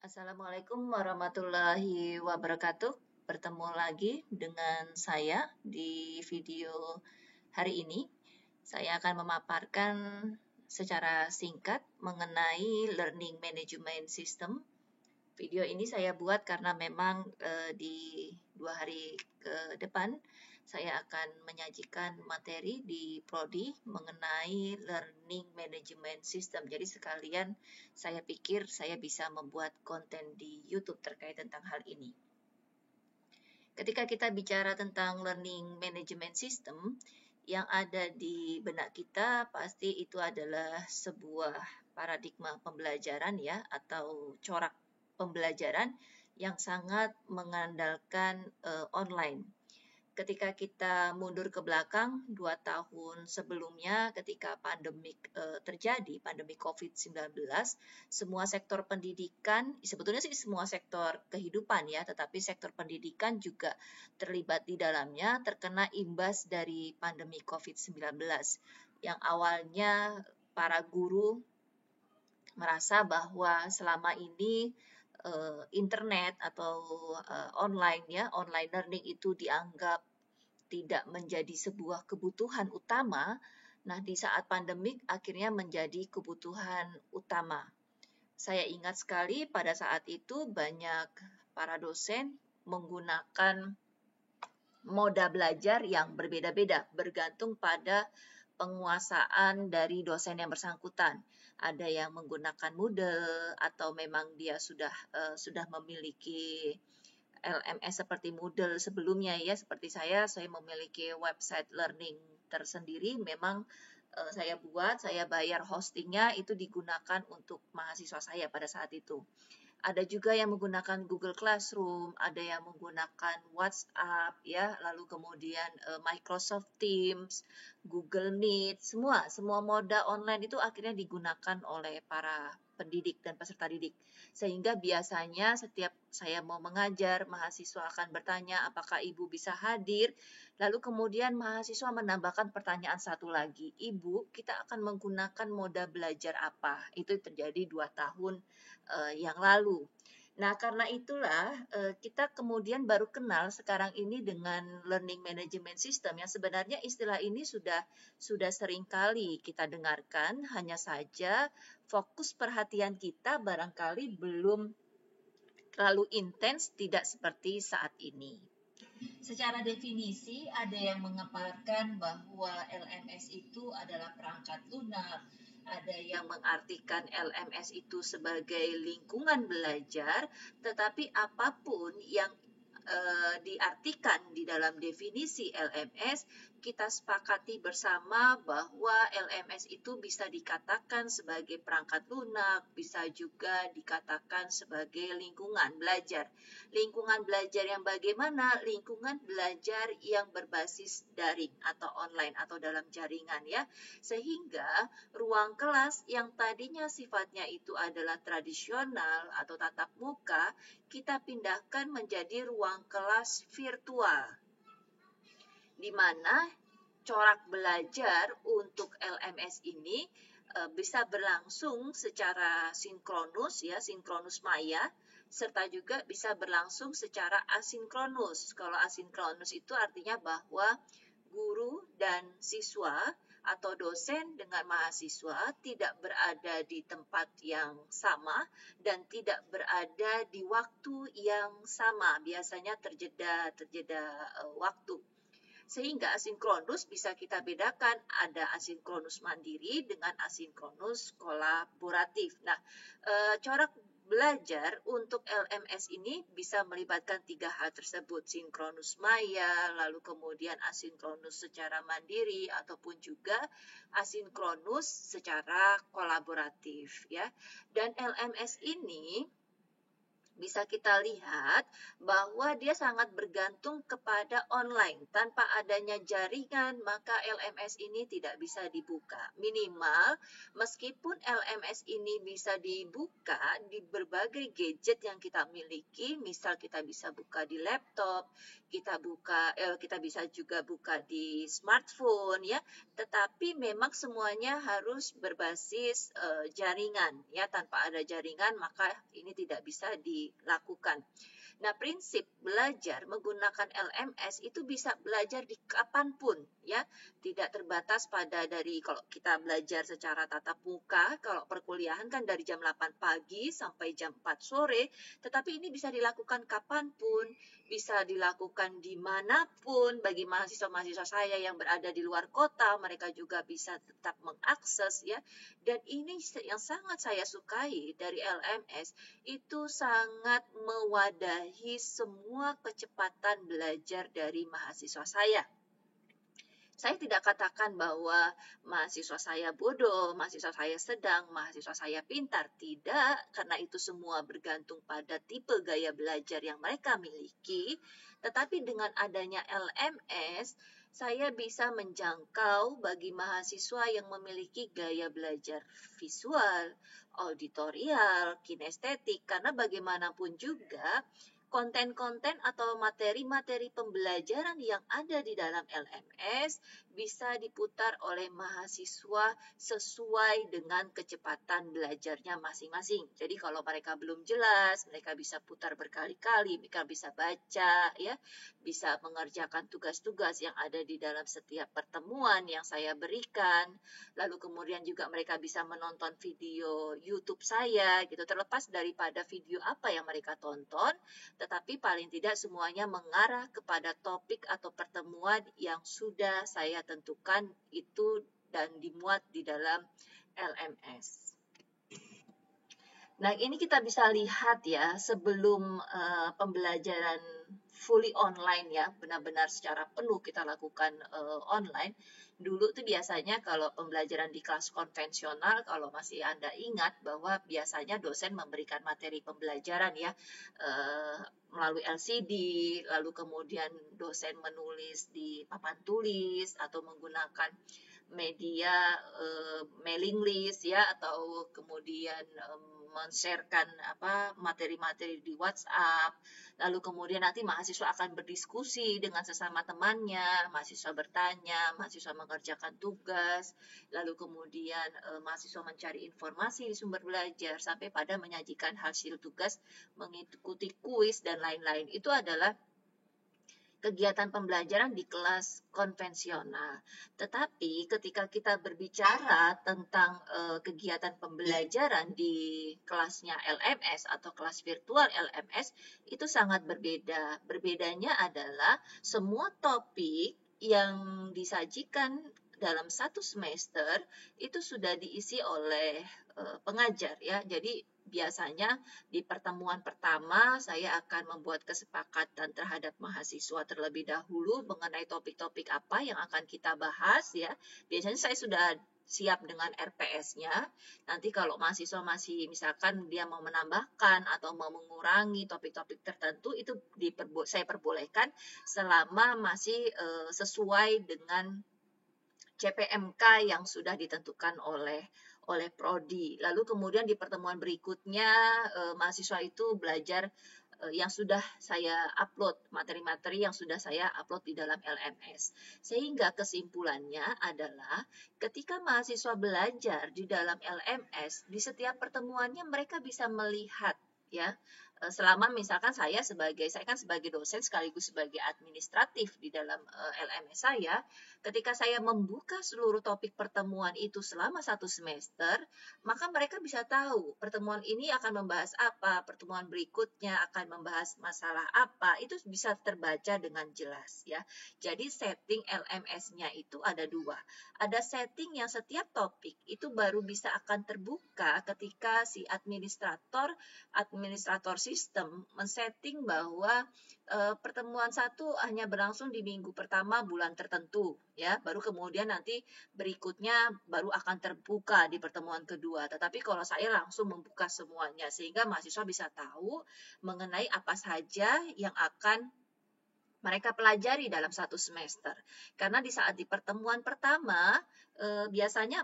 Assalamualaikum warahmatullahi wabarakatuh. Bertemu lagi dengan saya di video hari ini. Saya akan memaparkan secara singkat mengenai Learning Management System. Video ini saya buat karena memang di 2 hari ke depan saya akan menyajikan materi di Prodi mengenai Learning Management System. Jadi sekalian saya pikir saya bisa membuat konten di YouTube terkait tentang hal ini. Ketika kita bicara tentang Learning Management System, yang ada di benak kita pasti itu adalah sebuah paradigma pembelajaran ya, atau corak pembelajaran yang sangat mengandalkan online. Ketika kita mundur ke belakang 2 tahun sebelumnya ketika pandemik terjadi, pandemi COVID-19, semua sektor pendidikan, sebetulnya sih semua sektor kehidupan ya, tetapi sektor pendidikan juga terlibat di dalamnya, terkena imbas dari pandemi COVID-19. Yang awalnya para guru merasa bahwa selama ini internet atau online ya, online learning itu dianggap tidak menjadi sebuah kebutuhan utama. Nah, di saat pandemik akhirnya menjadi kebutuhan utama. Saya ingat sekali pada saat itu banyak para dosen menggunakan moda belajar yang berbeda-beda, bergantung pada penguasaan dari dosen yang bersangkutan. Ada yang menggunakan Moodle atau memang dia sudah memiliki LMS seperti Moodle sebelumnya ya, seperti saya memiliki website learning tersendiri, memang saya bayar hostingnya, itu digunakan untuk mahasiswa saya pada saat itu. Ada juga yang menggunakan Google Classroom, ada yang menggunakan WhatsApp ya, lalu kemudian Microsoft Teams, Google Meet, semua moda online itu akhirnya digunakan oleh para pendidik dan peserta didik. Sehingga biasanya setiap saya mau mengajar, mahasiswa akan bertanya, apakah Ibu bisa hadir? Lalu kemudian mahasiswa menambahkan pertanyaan satu lagi, Ibu, kita akan menggunakan moda belajar apa? Itu terjadi 2 tahun yang lalu. Nah, karena itulah kita kemudian baru kenal sekarang ini dengan Learning Management System, yang sebenarnya istilah ini sudah sering kali kita dengarkan, hanya saja fokus perhatian kita barangkali belum terlalu intens, tidak seperti saat ini. Secara definisi, ada yang mengaparkan bahwa LMS itu adalah perangkat lunak, ada yang mengartikan LMS itu sebagai lingkungan belajar, tetapi apapun yang diartikan di dalam definisi LMS, kita sepakati bersama bahwa LMS itu bisa dikatakan sebagai perangkat lunak, bisa juga dikatakan sebagai lingkungan belajar. Lingkungan belajar yang bagaimana? Lingkungan belajar yang berbasis daring atau online atau dalam jaringan ya. Sehingga ruang kelas yang tadinya sifatnya itu adalah tradisional atau tatap muka, kita pindahkan menjadi ruang kelas virtual, di mana corak belajar untuk LMS ini bisa berlangsung secara sinkronus ya, sinkronus maya, serta juga bisa berlangsung secara asinkronus. Kalau asinkronus itu artinya bahwa guru dan siswa atau dosen dengan mahasiswa tidak berada di tempat yang sama dan tidak berada di waktu yang sama. Biasanya terjeda waktu. Sehingga asinkronus bisa kita bedakan, ada asinkronus mandiri dengan asinkronus kolaboratif. Nah, corak belajar untuk LMS ini bisa melibatkan 3 hal tersebut, sinkronus maya, lalu kemudian asinkronus secara mandiri, ataupun juga asinkronus secara kolaboratif ya. Dan LMS ini bisa kita lihat bahwa dia sangat bergantung kepada online. Tanpa adanya jaringan, maka LMS ini tidak bisa dibuka. Minimal, meskipun LMS ini bisa dibuka di berbagai gadget yang kita miliki, misal kita bisa buka di laptop, kita bisa juga buka di smartphone, ya. Tetapi memang semuanya harus berbasis jaringan, ya. Tanpa ada jaringan, maka ini tidak bisa dilakukan. Nah, prinsip belajar menggunakan LMS itu bisa belajar di kapanpun, ya. Tidak terbatas pada kalau kita belajar secara tatap muka, kalau perkuliahan kan dari jam 8 pagi sampai jam 4 sore, tetapi ini bisa dilakukan kapanpun, bisa dilakukan dimanapun. Bagi mahasiswa-mahasiswa saya yang berada di luar kota, mereka juga bisa tetap mengakses, ya. Dan ini yang sangat saya sukai dari LMS, itu sangat mewadahi semua kecepatan belajar dari mahasiswa saya. Saya tidak katakan bahwa mahasiswa saya bodoh, mahasiswa saya sedang, mahasiswa saya pintar. Tidak, karena itu semua bergantung pada tipe gaya belajar yang mereka miliki. Tetapi dengan adanya LMS, saya bisa menjangkau bagi mahasiswa yang memiliki gaya belajar visual, auditorial, kinestetik, karena bagaimanapun juga konten-konten atau materi-materi pembelajaran yang ada di dalam LMS bisa diputar oleh mahasiswa sesuai dengan kecepatan belajarnya masing-masing. Jadi kalau mereka belum jelas, mereka bisa putar berkali-kali, mereka bisa baca, ya, bisa mengerjakan tugas-tugas yang ada di dalam setiap pertemuan yang saya berikan. Lalu kemudian juga mereka bisa menonton video YouTube saya, gitu. Terlepas daripada video apa yang mereka tonton, tetapi paling tidak semuanya mengarah kepada topik atau pertemuan yang sudah saya tentukan itu dan dimuat di dalam LMS. Nah, ini kita bisa lihat ya, sebelum pembelajaran fully online, ya, benar-benar secara penuh kita lakukan online. Dulu tuh biasanya kalau pembelajaran di kelas konvensional, kalau masih Anda ingat bahwa biasanya dosen memberikan materi pembelajaran, ya, melalui LCD, lalu kemudian dosen menulis di papan tulis atau menggunakan media mailing list, ya, atau kemudian men-sharekan materi-materi di WhatsApp. Lalu kemudian nanti mahasiswa akan berdiskusi dengan sesama temannya, mahasiswa bertanya, mahasiswa mengerjakan tugas, lalu kemudian mahasiswa mencari informasi di sumber belajar sampai pada menyajikan hasil tugas, mengikuti kuis dan lain-lain. Itu adalah kegiatan pembelajaran di kelas konvensional. Tetapi ketika kita berbicara tentang kegiatan pembelajaran di kelasnya LMS atau kelas virtual LMS, itu sangat berbeda. Berbedanya adalah semua topik yang disajikan dalam satu semester itu sudah diisi oleh pengajar, ya. Jadi biasanya di pertemuan pertama saya akan membuat kesepakatan terhadap mahasiswa terlebih dahulu mengenai topik-topik apa yang akan kita bahas, ya. Biasanya saya sudah siap dengan RPS-nya. Nanti kalau mahasiswa masih misalkan dia mau menambahkan atau mau mengurangi topik-topik tertentu, itu saya perbolehkan selama masih sesuai dengan CPMK yang sudah ditentukan oleh prodi. Lalu kemudian di pertemuan berikutnya mahasiswa itu belajar yang sudah saya upload, materi-materi yang sudah saya upload di dalam LMS. Sehingga kesimpulannya adalah ketika mahasiswa belajar di dalam LMS, di setiap pertemuannya mereka bisa melihat, ya, selama misalkan saya kan sebagai dosen sekaligus sebagai administratif di dalam LMS saya, ketika saya membuka seluruh topik pertemuan itu selama satu semester, maka mereka bisa tahu pertemuan ini akan membahas apa, pertemuan berikutnya akan membahas masalah apa, itu bisa terbaca dengan jelas, ya. Jadi setting LMS-nya itu ada dua. Ada setting yang setiap topik itu baru bisa akan terbuka ketika si administrator sistem men-setting bahwa pertemuan satu hanya berlangsung di minggu pertama bulan tertentu, ya. Baru kemudian nanti berikutnya baru akan terbuka di pertemuan kedua. Tetapi kalau saya langsung membuka semuanya, sehingga mahasiswa bisa tahu mengenai apa saja yang akan mereka pelajari dalam satu semester. Karena di saat di pertemuan pertama, biasanya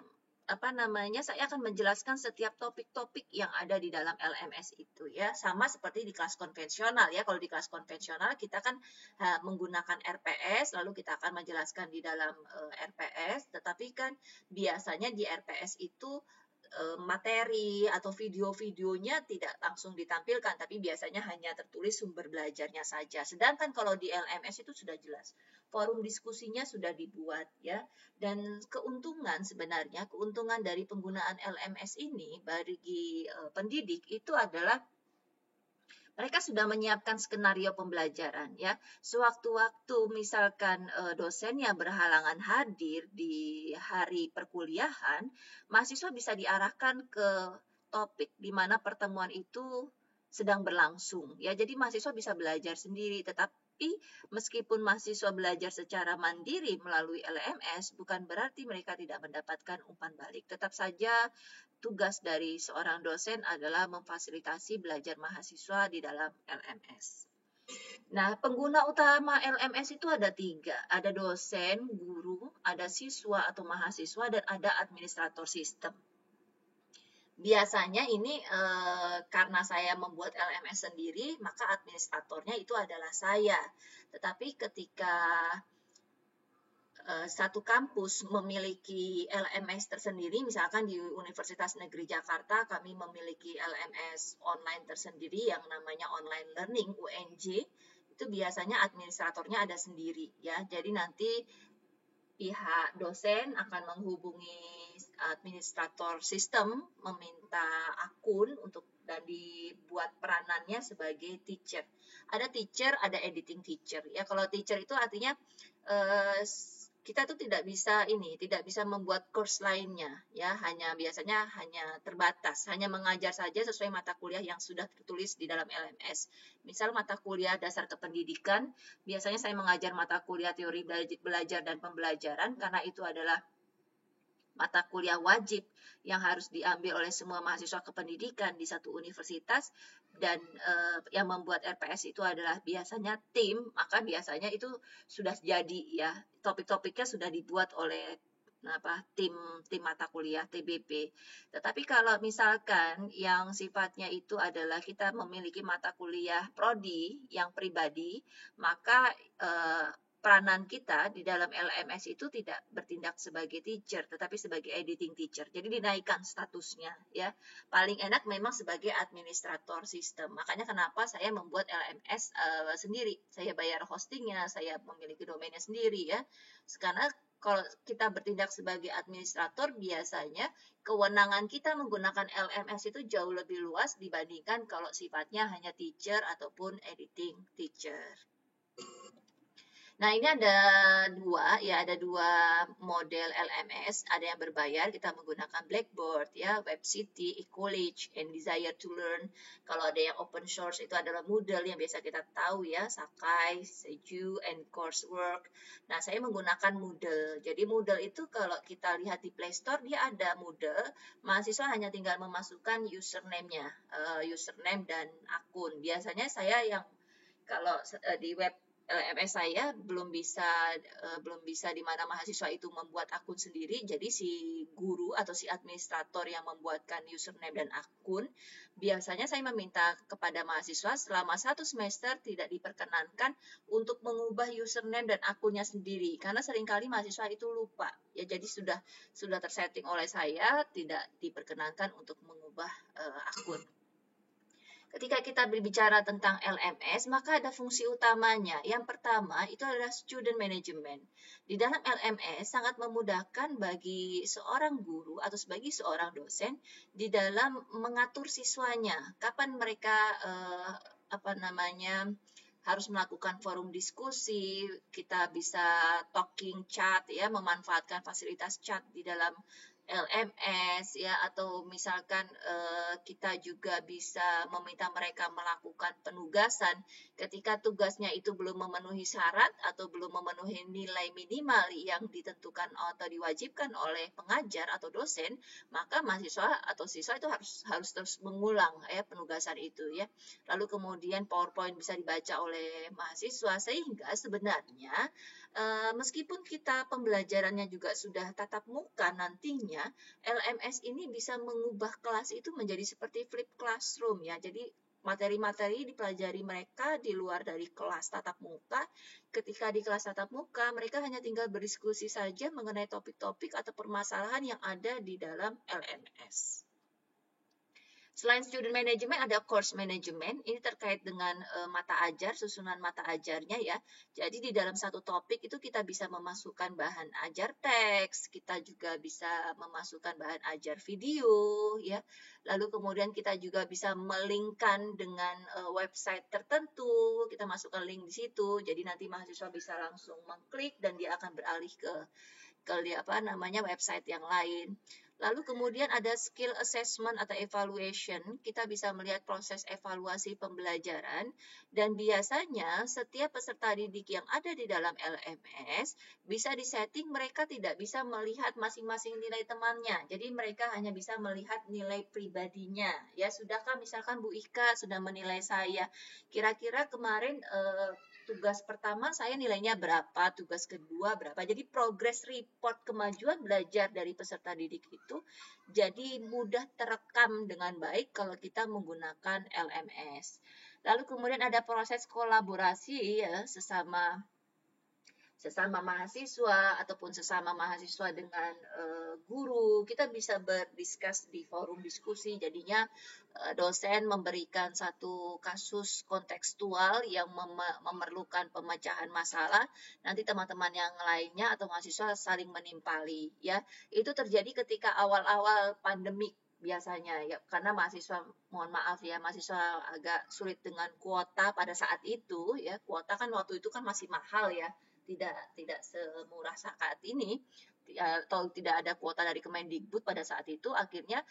saya akan menjelaskan setiap topik-topik yang ada di dalam LMS itu, ya. Sama seperti di kelas konvensional, ya. Kalau di kelas konvensional kita kan menggunakan RPS, lalu kita akan menjelaskan di dalam RPS, tetapi kan biasanya di RPS itu materi atau video-videonya tidak langsung ditampilkan, tapi biasanya hanya tertulis sumber belajarnya saja. Sedangkan kalau di LMS itu sudah jelas, forum diskusinya sudah dibuat, ya. Dan keuntungan dari penggunaan LMS ini bagi pendidik itu adalah mereka sudah menyiapkan skenario pembelajaran, ya. Sewaktu-waktu misalkan dosen yang berhalangan hadir di hari perkuliahan, mahasiswa bisa diarahkan ke topik di mana pertemuan itu sedang berlangsung, ya. Jadi mahasiswa bisa belajar sendiri, tetapi meskipun mahasiswa belajar secara mandiri melalui LMS, bukan berarti mereka tidak mendapatkan umpan balik. Tetap saja tugas dari seorang dosen adalah memfasilitasi belajar mahasiswa di dalam LMS. Nah, pengguna utama LMS itu ada 3. Ada dosen, guru, ada siswa atau mahasiswa, dan ada administrator sistem. Biasanya ini karena saya membuat LMS sendiri, maka administratornya itu adalah saya. Tetapi ketika satu kampus memiliki LMS tersendiri, misalkan di Universitas Negeri Jakarta kami memiliki LMS online tersendiri yang namanya Online Learning UNJ, itu biasanya administratornya ada sendiri, ya. Jadi nanti pihak dosen akan menghubungi administrator sistem meminta akun dan dibuat peranannya sebagai teacher. Ada teacher, ada editing teacher, ya. Kalau teacher itu artinya kita tuh tidak bisa membuat course lainnya, ya. Biasanya hanya terbatas, hanya mengajar saja sesuai mata kuliah yang sudah tertulis di dalam LMS. Misal mata kuliah dasar kependidikan, biasanya saya mengajar mata kuliah teori belajar dan pembelajaran karena itu adalah mata kuliah wajib yang harus diambil oleh semua mahasiswa kependidikan di satu universitas, dan yang membuat RPS itu adalah biasanya tim, maka biasanya itu sudah jadi, ya, topik-topiknya sudah dibuat oleh tim mata kuliah TBP. Tetapi kalau misalkan yang sifatnya itu adalah kita memiliki mata kuliah prodi yang pribadi, maka peranan kita di dalam LMS itu tidak bertindak sebagai teacher, tetapi sebagai editing teacher. Jadi dinaikkan statusnya, ya. Paling enak memang sebagai administrator sistem. Makanya kenapa saya membuat LMS sendiri. Saya bayar hostingnya, saya memiliki domainnya sendiri, ya. Karena kalau kita bertindak sebagai administrator, biasanya kewenangan kita menggunakan LMS itu jauh lebih luas dibandingkan kalau sifatnya hanya teacher ataupun editing teacher. Nah, ini ada dua model LMS. Ada yang berbayar, kita menggunakan Blackboard, ya, WebCity, eCollege, and Desire to Learn. Kalau ada yang open source itu adalah Moodle yang biasa kita tahu, ya, Sakai, Seju, and Coursework. Nah, saya menggunakan Moodle. Jadi Moodle itu kalau kita lihat di Play Store, dia ada Moodle. Mahasiswa hanya tinggal memasukkan username-nya, username dan akun. Biasanya saya yang kalau di web LMS saya belum bisa di mana mahasiswa itu membuat akun sendiri, jadi si guru atau si administrator yang membuatkan username dan akun. Biasanya saya meminta kepada mahasiswa selama 1 semester tidak diperkenankan untuk mengubah username dan akunnya sendiri, karena seringkali mahasiswa itu lupa, ya. Jadi sudah tersetting oleh saya, tidak diperkenankan untuk mengubah akun. Ketika kita berbicara tentang LMS, maka ada fungsi utamanya. Yang pertama, itu adalah student management. Di dalam LMS sangat memudahkan bagi seorang guru atau sebagai seorang dosen di dalam mengatur siswanya. Kapan mereka harus melakukan forum diskusi, kita bisa talking chat, ya, memanfaatkan fasilitas chat di dalam LMS ya, atau misalkan kita juga bisa meminta mereka melakukan penugasan ketika tugasnya itu belum memenuhi syarat atau belum memenuhi nilai minimal yang ditentukan atau diwajibkan oleh pengajar atau dosen, maka mahasiswa atau siswa itu harus terus mengulang ya penugasan itu ya. Lalu kemudian PowerPoint bisa dibaca oleh mahasiswa, sehingga sebenarnya meskipun kita pembelajarannya juga sudah tatap muka, nantinya LMS ini bisa mengubah kelas itu menjadi seperti flip classroom ya. Jadi materi-materi dipelajari mereka di luar dari kelas tatap muka. Ketika di kelas tatap muka, mereka hanya tinggal berdiskusi saja mengenai topik-topik atau permasalahan yang ada di dalam LMS. Selain student management, ada course management. Ini terkait dengan mata ajar, susunan mata ajarnya ya. Jadi di dalam satu topik itu kita bisa memasukkan bahan ajar teks, kita juga bisa memasukkan bahan ajar video ya. Lalu kemudian kita juga bisa melingkan dengan website tertentu, kita masukkan link di situ. Jadi nanti mahasiswa bisa langsung mengklik dan dia akan beralih ke website yang lain. Lalu kemudian ada skill assessment atau evaluation. Kita bisa melihat proses evaluasi pembelajaran, dan biasanya setiap peserta didik yang ada di dalam LMS bisa disetting mereka tidak bisa melihat masing-masing nilai temannya. Jadi mereka hanya bisa melihat nilai pribadinya. Ya, sudahkah misalkan Bu Ika sudah menilai saya, kira-kira kemarin tugas pertama saya nilainya berapa, tugas kedua berapa. Jadi progress report kemajuan belajar dari peserta didik itu jadi mudah terekam dengan baik kalau kita menggunakan LMS. Lalu kemudian ada proses kolaborasi ya, sesama mahasiswa ataupun sesama mahasiswa dengan guru. Kita bisa berdiskus di forum diskusi, jadinya dosen memberikan satu kasus kontekstual yang memerlukan pemecahan masalah, nanti teman-teman yang lainnya atau mahasiswa saling menimpali ya. Itu terjadi ketika awal-awal pandemik biasanya ya, karena mahasiswa, mohon maaf ya, mahasiswa agak sulit dengan kuota pada saat itu ya. Kuota kan waktu itu kan masih mahal ya, tidak semurah saat ini, atau tidak ada kuota dari Kemendikbud pada saat itu. Akhirnya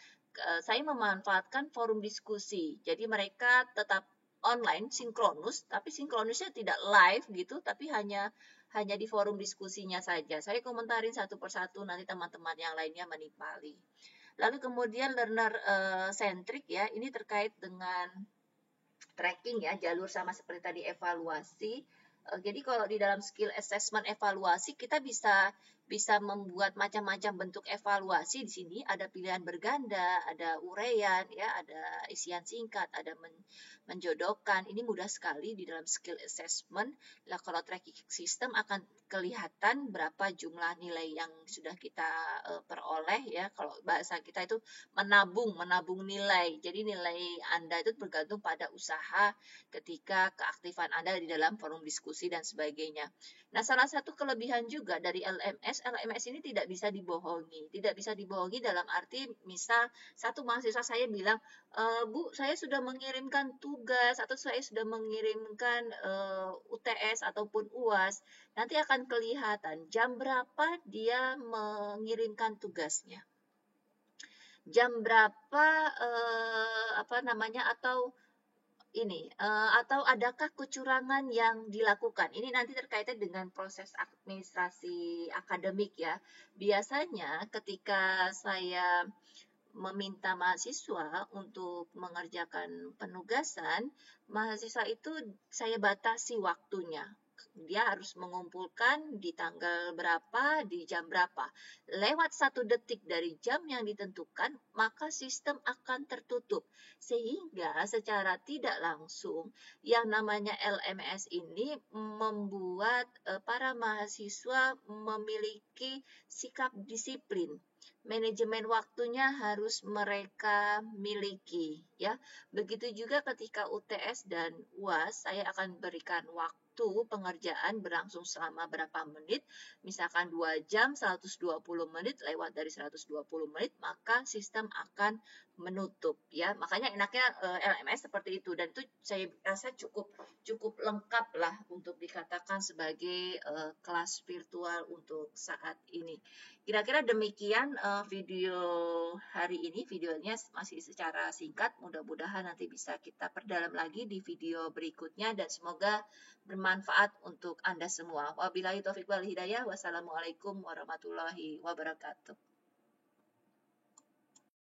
saya memanfaatkan forum diskusi. Jadi mereka tetap online, sinkronus, tapi sinkronusnya tidak live gitu, tapi hanya di forum diskusinya saja. Saya komentarin satu persatu, nanti teman-teman yang lainnya menimpali. Lalu kemudian learner centric ya, ini terkait dengan tracking ya, jalur sama seperti tadi evaluasi. Jadi kalau di dalam skill assessment evaluasi kita bisa membuat macam-macam bentuk evaluasi. Di sini ada pilihan berganda, ada uraian ya, ada isian singkat, ada menjodohkan. Ini mudah sekali di dalam skill assessment. Lah kalau tracking system akan kelihatan berapa jumlah nilai yang sudah kita peroleh ya. Kalau bahasa kita itu menabung nilai. Jadi nilai Anda itu bergantung pada usaha ketika keaktifan Anda di dalam forum diskusi dan sebagainya. Nah, salah satu kelebihan juga dari LMS ini tidak bisa dibohongi. Tidak bisa dibohongi dalam arti, misal satu mahasiswa saya bilang, Bu, saya sudah mengirimkan tugas atau saya sudah mengirimkan UTS ataupun UAS. Nanti akan kelihatan jam berapa dia mengirimkan tugasnya. Jam berapa atau adakah kecurangan yang dilakukan. Ini nanti terkaitan dengan proses administrasi akademik ya. Biasanya ketika saya meminta mahasiswa untuk mengerjakan penugasan, mahasiswa itu saya batasi waktunya. Dia harus mengumpulkan di tanggal berapa, di jam berapa. Lewat 1 detik dari jam yang ditentukan, maka sistem akan tertutup. Sehingga secara tidak langsung, yang namanya LMS ini membuat para mahasiswa memiliki sikap disiplin. Manajemen waktunya harus mereka miliki ya. Begitu juga ketika UTS dan UAS, saya akan berikan waktu pengerjaan berlangsung selama berapa menit, misalkan 2 jam 120 menit, lewat dari 120 menit maka sistem akan menutup ya. Makanya enaknya LMS seperti itu, dan itu saya rasa cukup cukup lengkap lah untuk dikatakan sebagai kelas virtual untuk saat ini. Kira-kira demikian video hari ini. Videonya masih secara singkat, mudah-mudahan nanti bisa kita perdalam lagi di video berikutnya, dan semoga bermanfaat untuk Anda semua. Wabillahi taufiq wal hidayah. Wassalamualaikum warahmatullahi wabarakatuh.